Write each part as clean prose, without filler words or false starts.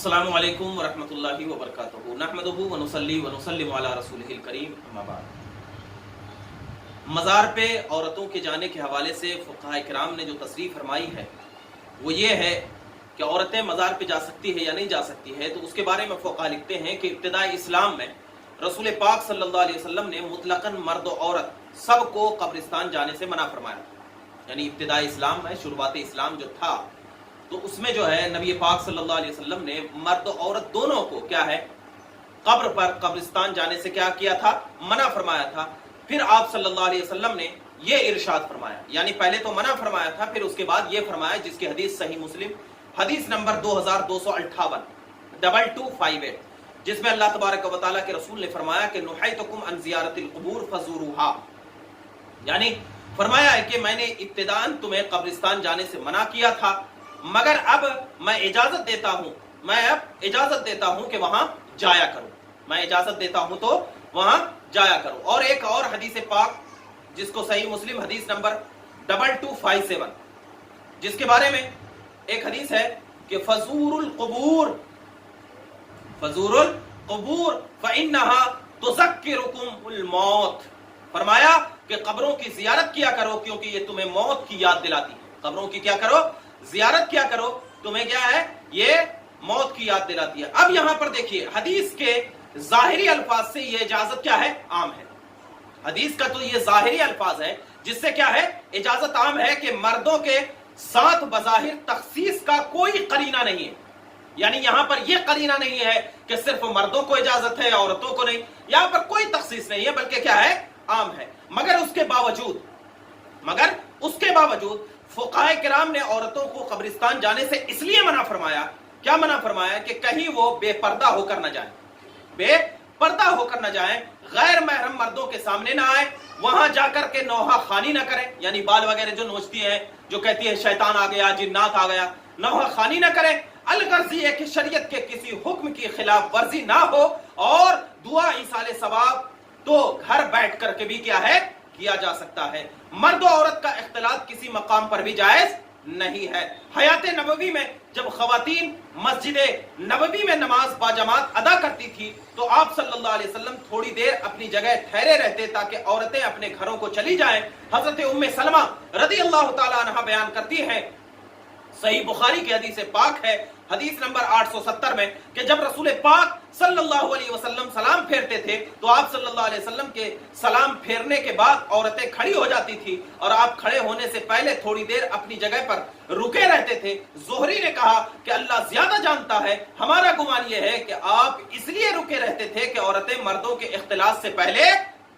अस्सलामु अलैकुम वरहमतुल्लाहि वबरकातुहू नहमदुहु व नुसल्ली व नुसल्लिमु अला रसूलिहिल करीम अम्मा बाद। मज़ार पे औरतों के जाने के हवाले से फुक़हा किराम ने जो तशरीह फरमाई है वो ये है कि औरतें मज़ार पे जा सकती है या नहीं जा सकती है। तो उसके बारे में फुक़हा लिखते हैं कि इब्तिदाई इस्लाम में रसूल पाक सल्लल्लाहु अलैहि वसल्लम ने मुतलकन मर्द और औरत सबको कब्रिस्तान जाने से मना फरमाया। यानी इब्तिदाई इस्लाम में शुरुआत इस्लाम जो था तो उसमें जो है नबी पाक सल्लल्लाहु अलैहि वसल्लम ने मर्द और औरत दोनों को क्या है कब्र पर कब्रिस्तान जाने से क्या किया था, मना फरमाया था। फिर आप सल्लल्लाहु अलैहि वसल्लम ने ये इरशाद फरमाया, यानी पहले तो मना फरमाया था, फिर उसके बाद ये फरमाया जिसकी हदीस सही मुस्लिम हदीस नंबर 2258 2258 जिसमें अल्लाह तबारक व तआला के रसूल ने फरमाया कि नुहैतुकुम अन ज़ियारतिल क़ुबूर फज़ूरुहा, यानी फरमाया है कि मैंने इब्तिदान तुम्हें कब्रिस्तान जाने से मना किया था, मगर अब मैं इजाजत देता हूं कि वहां जाया करो, मैं इजाजत देता हूं तो वहां जाया करो। और एक और हदीस पाक जिसको सही मुस्लिम हदीस नंबर 2257 जिसके बारे में एक हदीस है कि फज़ूरुल क़ुबूर फ़इन्नहा तुज़क्किरुकुमुल मौत, फरमाया कि कब्रों की जियारत किया करो क्योंकि ये तुम्हें मौत की याद दिलाती है। कब्रों की क्या करो, जियारत क्या करो, तुम्हें क्या है ये मौत की याद दिलाती है। अब यहां पर देखिए हदीस के जाहिरी अल्फाज से ये इजाजत क्या है, आम है। हदीस का तो ये जाहिरी अल्फाज है जिससे क्या है इजाजत आम है कि मर्दों के साथ बज़ाहिर तखसीस का कोई करीना नहीं है। यानी यहां पर यह करीना नहीं है कि सिर्फ मर्दों को इजाजत है औरतों को नहीं, यहां पर कोई तखसीस नहीं है बल्कि क्या है आम है। मगर उसके बावजूद फुक़हा किराम ने औरतों को कब्रिस्तान जाने से इसलिए मना फरमाया, क्या मना फरमाया कि कहीं वो बेपर्दा होकर न जाए, गैर महरम मर्दों के सामने ना आए, वहां जाकर के नौहा खानी ना करें, यानी बाल वगैरह जो नोचती है, जो कहती है शैतान आ गया, जिन्नात आ गया, नौहा खानी ना करें। अलगर्जी है कि शरीयत के किसी हुक्म की खिलाफ वर्जी ना हो, और दुआ ईसाले सवाब तो घर बैठ करके भी क्या है किया जा सकता है। मर्द और औरत का इख्तिलात किसी मकाम पर भी जायज नहीं है। हयात नबवी में जब खवातीन मस्जिद नबवी में नमाज बाजमात अदा करती थी तो आप सल्लल्लाहु अलैहि वसल्लम थोड़ी देर अपनी जगह ठहरे रहते ताकि औरतें अपने घरों को चली जाएं। हजरत उम्मे सलमा रदी अल्लाह ताला अन्हा बयान करती हैं, सही बुखारी की हदीस पाक है, हदीस नंबर 870 में, कि जब रसूल पाक सल्लल्लाहु अलैहि वसल्लम सलाम फेरते थे तो आप सल्लल्लाहु अलैहि वसल्लम के सलाम फेरने के बाद औरतें खड़ी हो जाती थी और आप खड़े होने से पहले थोड़ी देर अपनी जगह पर रुके रहते थे। ज़ोहरी ने कहा कि अल्लाह ज्यादा जानता है, हमारा गुमान यह है कि आप इसलिए रुके रहते थे कि औरतें मर्दों के इख्तिलात से पहले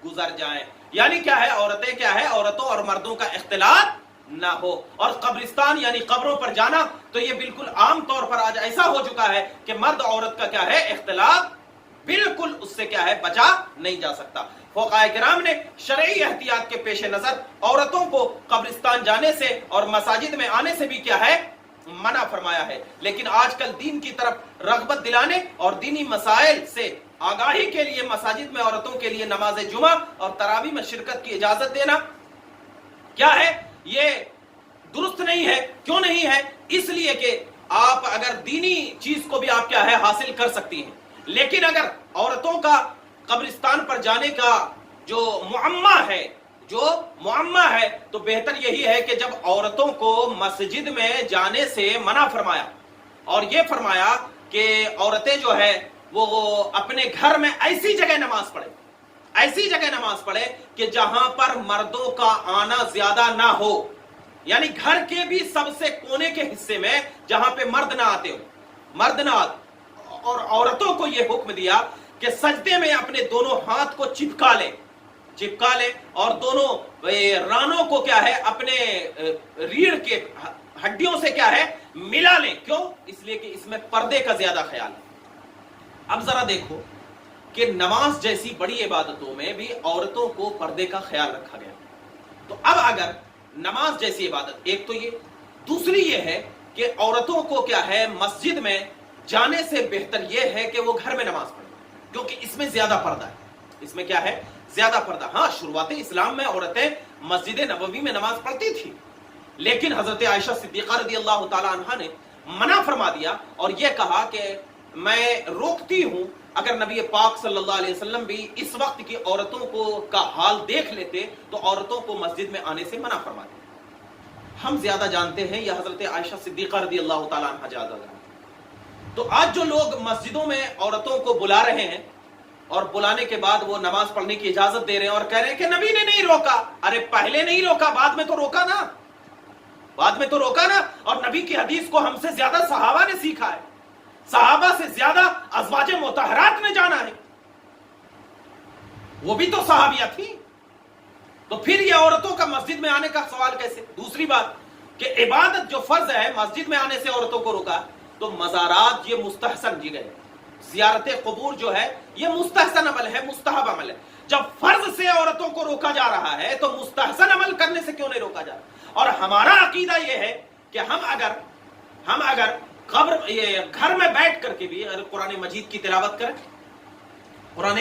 गुजर जाएं। यानी क्या है, औरतें क्या है, औरतों और मर्दों का इख्तिलात ना हो। और कब्रिस्तान यानी कब्रों पर जाना तो ये बिल्कुल आम तौर पर आज ऐसा हो चुका है कि मर्द औरत का क्या है इख्तिलात, बिल्कुल उससे क्या है बचा नहीं जा सकता। फुक़हा किराम ने शरई एहतियात के पेश नजर औरतों को कब्रिस्तान जाने से और मसाजिद में आने से भी क्या है मना फरमाया है। लेकिन आजकल दीन की तरफ रग़बत दिलाने और दीनी मसाइल से आगाही के लिए मसाजिद में औरतों के लिए नमाज जुमा और तरावी में शिरकत की इजाजत देना क्या है, ये दुरुस्त नहीं है। क्यों नहीं है? इसलिए कि आप अगर दीनी चीज को भी आप क्या है हासिल कर सकती हैं, लेकिन अगर औरतों का कब्रिस्तान पर जाने का जो मुअम्मा है तो बेहतर यही है कि जब औरतों को मस्जिद में जाने से मना फरमाया और ये फरमाया कि औरतें जो है वो अपने घर में ऐसी जगह नमाज पढ़े कि जहां पर मर्दों का आना ज्यादा ना हो, यानी घर के भी सबसे कोने के हिस्से में जहां पे मर्द ना आते। और औरतों को यह हुक्म दिया कि सजदे में अपने दोनों हाथ को चिपका ले और दोनों रानों को क्या है अपने रीढ़ के हड्डियों से क्या है मिला लें। क्यों? इसलिए कि इसमें पर्दे का ज्यादा ख्याल है। अब जरा देखो कि नमाज जैसी बड़ी इबादतों में भी औरतों को पर्दे का ख्याल रखा गया। तो अब अगर नमाज जैसी इबादत, एक तो ये, दूसरी ये है कि औरतों को क्या है मस्जिद में जाने से बेहतर ये है कि वो घर में नमाज पढ़े, क्योंकि इसमें ज्यादा पर्दा है। इसमें क्या है ज्यादा पर्दा। हाँ, शुरुआती इस्लाम में औरतें मस्जिद नबवी में नमाज पढ़ती थी, लेकिन हजरत आयशा सिद्दीक़ा रज़ी अल्लाह ताला अन्हा ने मना फरमा दिया और यह कहा कि मैं रोकती हूं, अगर नबी पाक सल्लल्लाहु अलैहि वसल्लम भी इस वक्त की औरतों को का हाल देख लेते तो औरतों को मस्जिद में आने से मना फरमाते। हम ज्यादा जानते हैं, यह हजरत आयशा सिद्दीक़ा रज़ियल्लाहु ताला अन्हा ज्यादा जानते। तो आज जो लोग मस्जिदों में औरतों को बुला रहे हैं और बुलाने के बाद वो नमाज पढ़ने की इजाजत दे रहे हैं और कह रहे हैं कि नबी ने नहीं रोका। अरे पहले नहीं रोका, बाद में तो रोका ना, बाद में तो रोका ना। और नबी की हदीस को हमसे ज्यादा सहाबा ने सीखा है, सहाबा से ज्यादा अज़वाजे मुतहरात ने जाना है, वो भी तो सहाबिया थी। तो फिर ये औरतों का मस्जिद में आने का सवाल कैसे? दूसरी बात कि इबादत जो फर्ज है, मस्जिद में आने से औरतों को रोका, तो मज़ारात ये मुस्तहसन जी गए, ज़ियारत क़ुबूर जो है ये मुस्तहसन अमल है, मुस्तहब अमल है। जब फर्ज से औरतों को रोका जा रहा है तो मुस्तहसन अमल करने से क्यों नहीं रोका जा रहा? और हमारा अकीदा ये है कि हम अगर घर में बैठ करके भी अगर कुरान मजीद की तिलावत करें, कुरान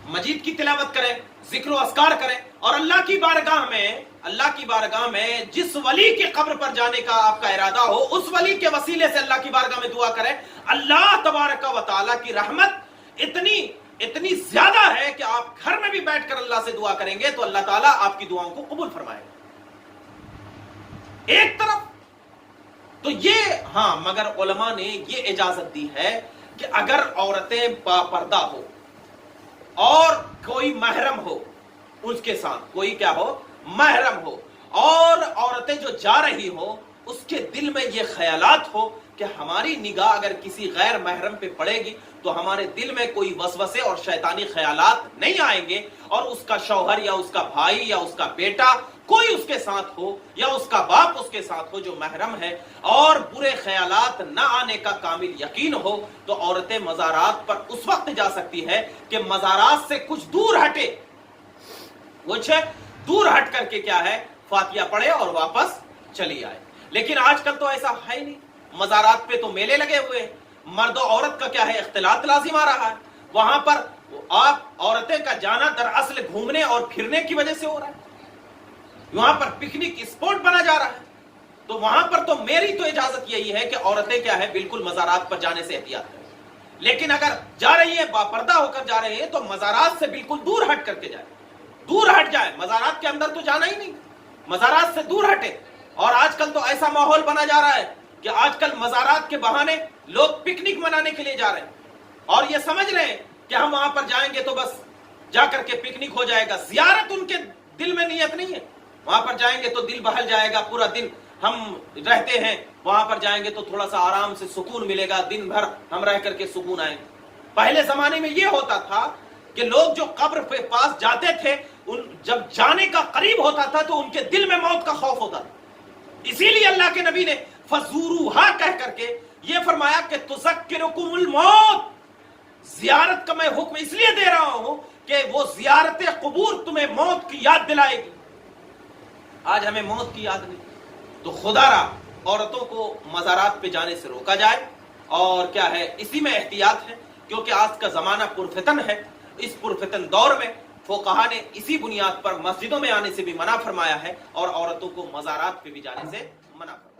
मजीद की तिलावत करें, जिक्र अस्कार करें और अल्लाह की बारगाह में जिस वली के कब्र पर जाने का आपका इरादा हो, उस वली के वसीले से अल्लाह की बारगाह में दुआ करें, अल्लाह तबारक व तआला की रहमत इतनी ज्यादा है कि आप घर में भी बैठकर अल्लाह से दुआ करेंगे तो अल्लाह ताला आपकी दुआओं को कबूल फरमाएगा। एक तरफ तो ये, हाँ, मगर उलमा ने ये इजाजत दी है कि अगर औरतें बापर्दा हो और कोई महरम हो, उसके साथ कोई क्या हो, महरम हो, और औरतें जो जा रही हो उसके दिल में ये ख्यालात हो कि हमारी निगाह अगर किसी गैर महरम पे पड़ेगी तो हमारे दिल में कोई वसवसे और शैतानी ख्यालात नहीं आएंगे, और उसका शौहर या उसका भाई या उसका बेटा कोई उसके साथ हो या उसका बाप उसके साथ हो जो महरम है, और बुरे ख्यालात न आने का कामिल यकीन हो, तो औरतें मज़ारात पर उस वक्त जा सकती है कि मज़ारात से कुछ दूर हटे, कुछ दूर हट करके क्या है, फातिया पढ़े और वापस चली आए। लेकिन आजकल तो ऐसा है ही नहीं। मज़ारात पे तो मेले लगे हुए हैं, मर्द और औरत का क्या है, इख्तिलात लाजिम आ रहा है। वहां पर आप औरतें का जाना दरअसल घूमने और फिरने की वजह से हो रहा है, वहां पर पिकनिक स्पॉट बना जा रहा है। तो वहां पर तो मेरी तो इजाजत यही है कि औरतें क्या है, बिल्कुल मज़ारात पर जाने से एहतियात करें। लेकिन अगर जा रही है, बापर्दा होकर जा रही है, तो मज़ारात से बिल्कुल दूर हट करके जाए, दूर हट जाए। मज़ारात के अंदर तो जाना ही नहीं, मज़ारात से दूर हटे। और आजकल तो ऐसा माहौल बना जा रहा है कि आजकल मज़ारात के बहाने लोग पिकनिक मनाने के लिए जा रहे हैं और ये समझ रहे हैं कि हम वहां पर जाएंगे तो बस जाकर के पिकनिक हो जाएगा। ज़ियारत उनके दिल में नियत नहीं है, वहां पर जाएंगे तो दिल बहल जाएगा, पूरा दिन हम रहते हैं, वहां पर जाएंगे तो थोड़ा सा आराम से सुकून मिलेगा, दिन भर हम रह करके सुकून आएंगे। पहले जमाने में ये होता था कि लोग जो कब्र पे पास जाते थे, जब जाने का करीब होता था तो उनके दिल में मौत का खौफ होता था। इसीलिए अल्लाह के नबी ने फज़ूरूहा कह करके ये फरमाया कि तुज़क्किरुकुमुल मौत, जियारत का मैं हुक्म इसलिए दे रहा हूं कि वो जियारत क़ुबूर तुम्हें मौत की याद दिलाएगी। आज हमें मौत की याद नहीं, तो खुदारा औरतों को मज़ारात पे जाने से रोका जाए। और क्या है, इसी में एहतियात है, क्योंकि आज का जमाना पुरफितन है। इस पुरफितन दौर में फुक़हा ने इसी बुनियाद पर मस्जिदों में आने से भी मना फरमाया है और औरतों को मज़ारात पे भी जाने से मना फरमाया।